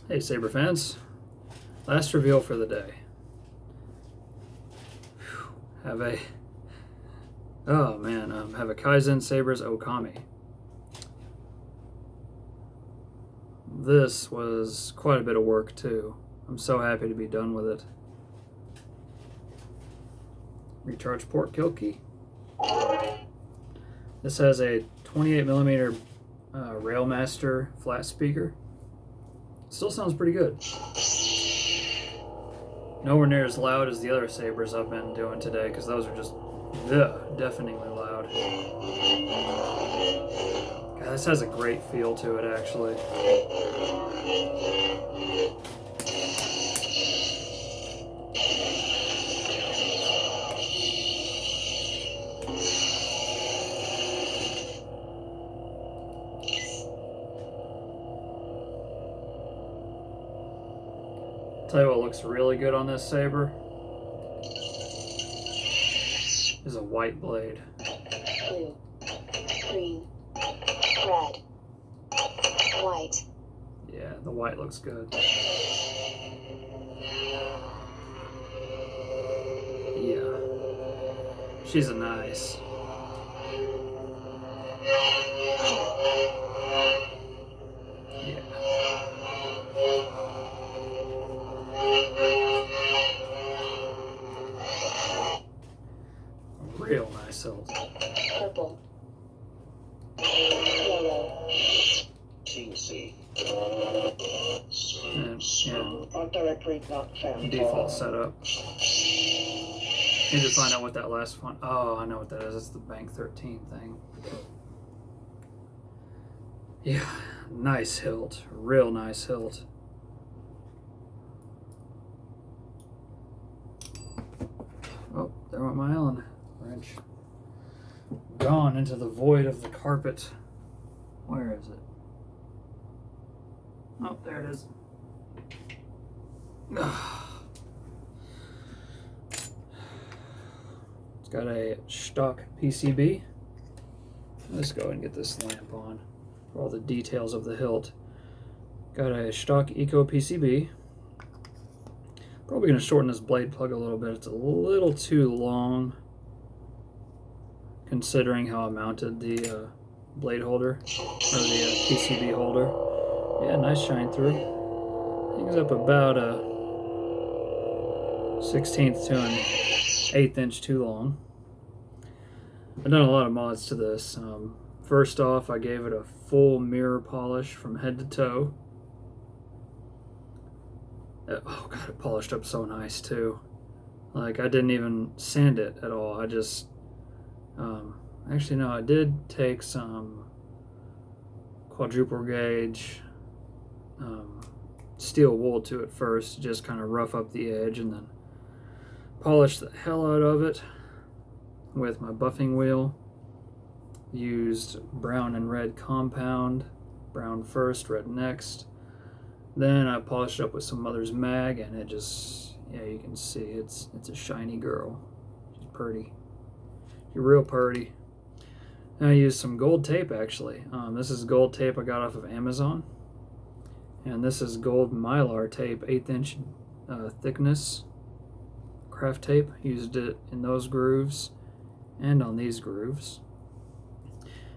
Hey Saber fans, last reveal for the day. Have a have a Kaizen Sabers Okami. This was quite a bit of work too. I'm so happy to be done with it. Recharge port kill key. This has a 28mm Railmaster flat speaker. Still sounds pretty good. Nowhere near as loud as the other sabers I've been doing today, because those are just deafeningly loud. God, this has a great feel to it, actually. Tell you what looks really good on this saber is a white blade. Blue, green, red, white. Yeah, the white looks good. Yeah, she's a nice. Yeah. Real nice hilt. Purple, yellow, And directory not found. Default setup. Need to find out what that last one. Oh, I know what that is. It's the Bank 13 thing. Yeah, nice hilt. Real nice hilt. Oh, there went my Allen wrench. Gone into the void of the carpet. Where is it? Oh, there it is. It's got a stock PCB. Let's go and get this lamp on for all the details of the hilt. Got a stock Eco PCB. Probably going to shorten this blade plug a little bit. It's a little too long considering how I mounted the blade holder, or the PCB holder. Yeah, nice shine through. Things up about a 1/16 to an 1/8 inch too long. I've done a lot of mods to this. First off, I gave it a full mirror polish from head to toe. Oh god, it polished up so nice too. Like, I didn't even sand it at all. I just actually no, I did take some quadruple gauge steel wool to it first, just kind of rough up the edge, and then polish the hell out of it with my buffing wheel. Used brown and red compound, brown first, red next. Then I polished it up with some Mother's Mag, and it just, yeah, you can see it's a shiny girl. She's pretty. She's real pretty. And I used some gold tape, actually. This is gold tape I got off of Amazon. And this is gold Mylar tape, 1/8 inch thickness craft tape. Used it in those grooves and on these grooves.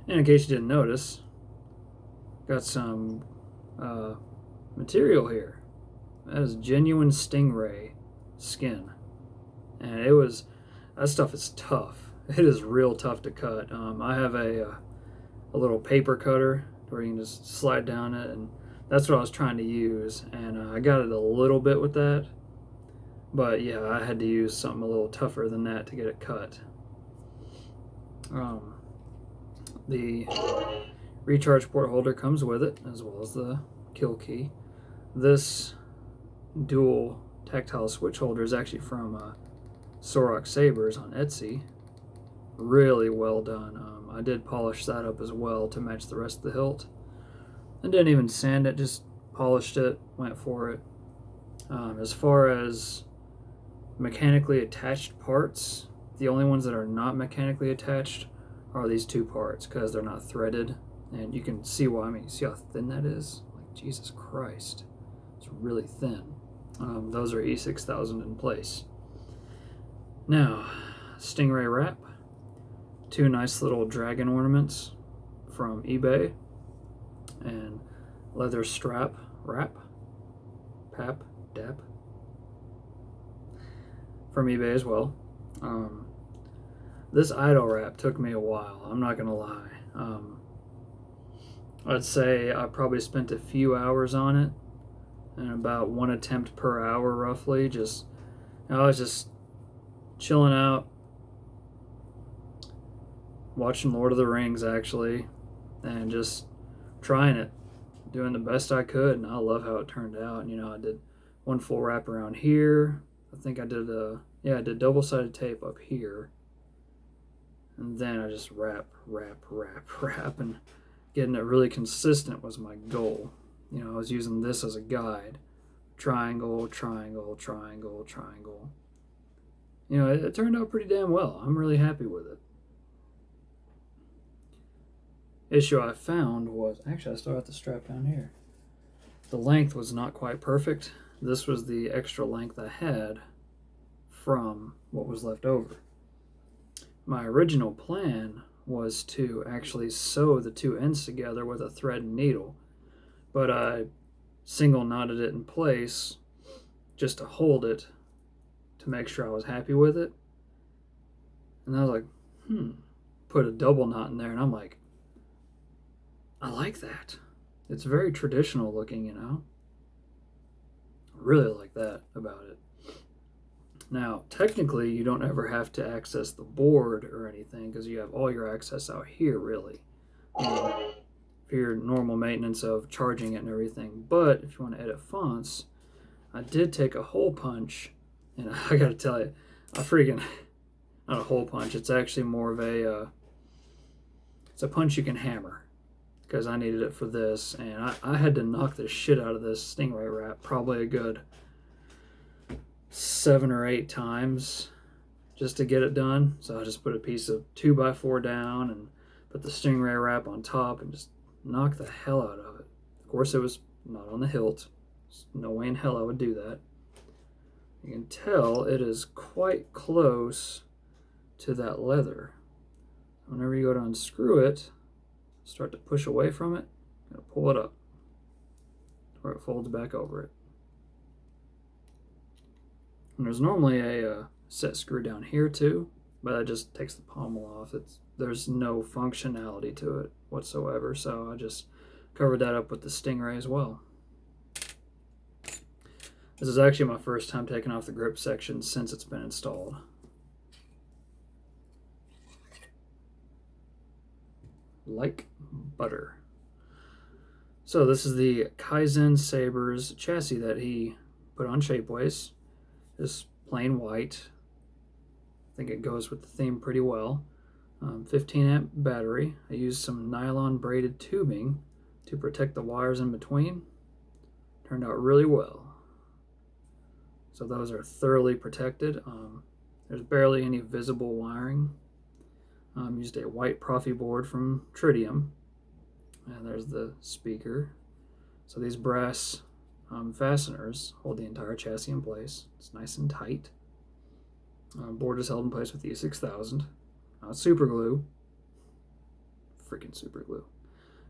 And in case you didn't notice, got some material here. That is genuine stingray skin. And that stuff is tough. It is real tough to cut. I have a little paper cutter where you can just slide down it, and that's what I was trying to use, and I got it a little bit with that, but yeah, I had to use something a little tougher than that to get it cut. The recharge port holder comes with it, as well as the kill key. This dual tactile switch holder is actually from Sorok Sabers on Etsy. Really well done. I did polish that up as well to match the rest of the hilt. I didn't even sand it, just polished it, went for it. As far as mechanically attached parts, the only ones that are not mechanically attached are these two parts, because they're not threaded. And you can see why. I mean, you see how thin that is? Like, Jesus Christ. It's really thin. Those are E6000 in place. Now, stingray wrap. 2 nice little dragon ornaments from eBay. And leather strap wrap. Pap, dap. From eBay as well. This idol wrap took me a while, I'm not gonna lie. I'd say I probably spent a few hours on it, and about 1 attempt per hour roughly. I was just chilling out, watching Lord of the Rings actually, and just trying it, doing the best I could, and I love how it turned out. I did 1 full wrap around here. I think I did I did double-sided tape up here. And then I just wrap, and getting it really consistent was my goal. I was using this as a guide. Triangle, triangle, triangle, triangle. It turned out pretty damn well. I'm really happy with it. Issue I found was, actually I still got the strap down here. The length was not quite perfect. This was the extra length I had from what was left over. My original plan was to actually sew the 2 ends together with a thread and needle, but I single knotted it in place just to hold it to make sure I was happy with it. And I was like, put a double knot in there, and I'm like, I like that. It's very traditional looking, I really like that about it. Now, technically, you don't ever have to access the board or anything because you have all your access out here, really, for your normal maintenance of charging it and everything. But if you want to edit fonts, I did take a hole punch, and I gotta tell you, not a hole punch, it's actually more of it's a punch you can hammer, because I needed it for this, and I had to knock the shit out of this stingray wrap probably a good 7 or 8 times just to get it done. So I just put a piece of 2x4 down and put the stingray wrap on top and just knocked the hell out of it. Of course, it was not on the hilt. There's no way in hell I would do that. You can tell it is quite close to that leather. Whenever you go to unscrew it, start to push away from it, and pull it up, or it folds back over it. And there's normally a set screw down here too, but that just takes the pommel off. There's no functionality to it whatsoever, so I just covered that up with the stingray as well. This is actually my first time taking off the grip section since it's been installed. Like butter. So this is the Kaizen Sabers chassis that he put on Shapeways. Just plain white. I think it goes with the theme pretty well. 15 amp battery. I used some nylon braided tubing to protect the wires in between. Turned out really well. So those are thoroughly protected. There's barely any visible wiring. Used a white proffie board from Tritium. And there's the speaker. So these brass fasteners hold the entire chassis in place. It's nice and tight. Board is held in place with E6000. Not super glue. Freaking super glue.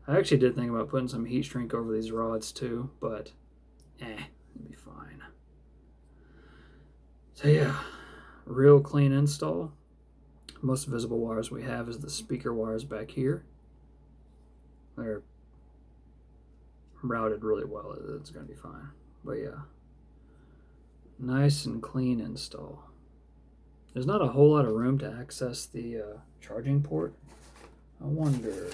I actually did think about putting some heat shrink over these rods too, but it'd be fine. So yeah, real clean install. Most visible wires we have is the speaker wires back here. They're routed really well. It's going to be fine. But yeah, nice and clean install. There's not a whole lot of room to access the charging port. I wonder.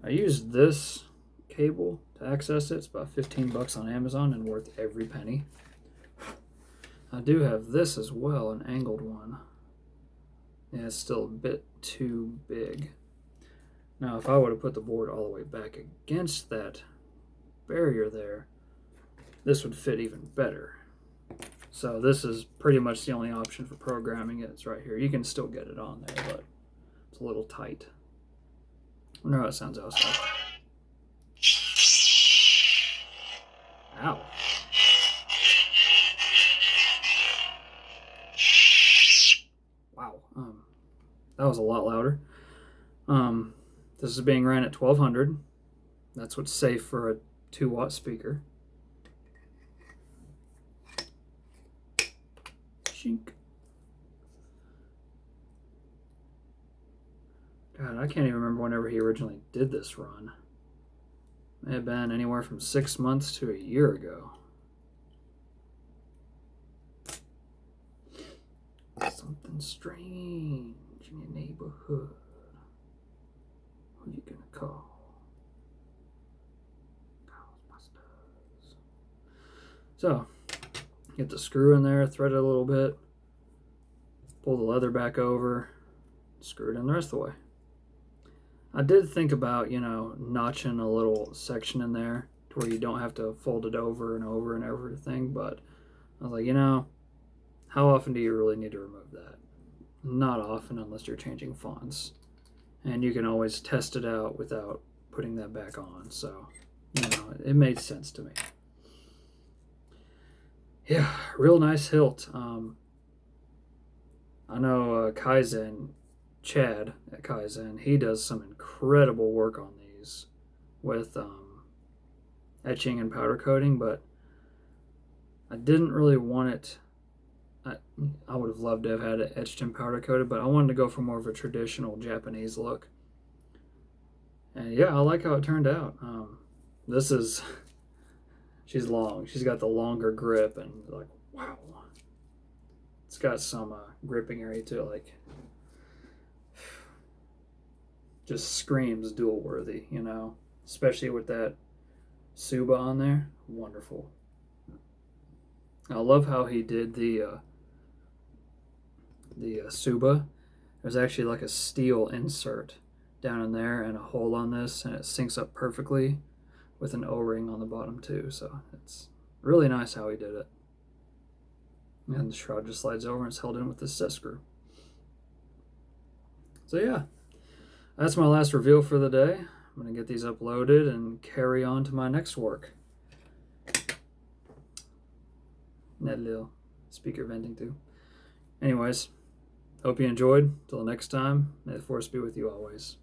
I used this cable to access it. It's about 15 bucks on Amazon and worth every penny. I do have this as well, an angled one. Yeah, it's still a bit too big. Now, if I would have put the board all the way back against that barrier there, this would fit even better. So this is pretty much the only option for programming it. It's right here. You can still get it on there, but it's a little tight. I wonder how it sounds outside. Ow. Wow. That was a lot louder. This is being ran at 1200. That's what's safe for a 2-watt speaker. Shink. God, I can't even remember whenever he originally did this run. May have been anywhere from 6 months to a year ago. Something strange in your neighborhood. Who you gonna call? Ghostbusters. So, get the screw in there, thread it a little bit, pull the leather back over, screw it in the rest of the way. I did think about, notching a little section in there to where you don't have to fold it over and over and everything, but I was like, how often do you really need to remove that? Not often unless you're changing fonts. And you can always test it out without putting that back on. So, it made sense to me. Yeah, real nice hilt. I know Chad at Kaizen, he does some incredible work on these with etching and powder coating, but I didn't really want it. I would have loved to have had it etched and powder coated, but I wanted to go for more of a traditional Japanese look. And yeah, I like how it turned out. She's long. She's got the longer grip, and like, wow. It's got some gripping area to it, like, just screams dual worthy, especially with that Suba on there. Wonderful. I love how he did the Suba. There's actually like a steel insert down in there and a hole on this, and it syncs up perfectly with an O-ring on the bottom too. So it's really nice how he did it. And the shroud just slides over and it's held in with this set screw. So yeah, that's my last reveal for the day. I'm going to get these uploaded and carry on to my next work. That little speaker venting too. Anyways, hope you enjoyed. Till next time, may the force be with you always.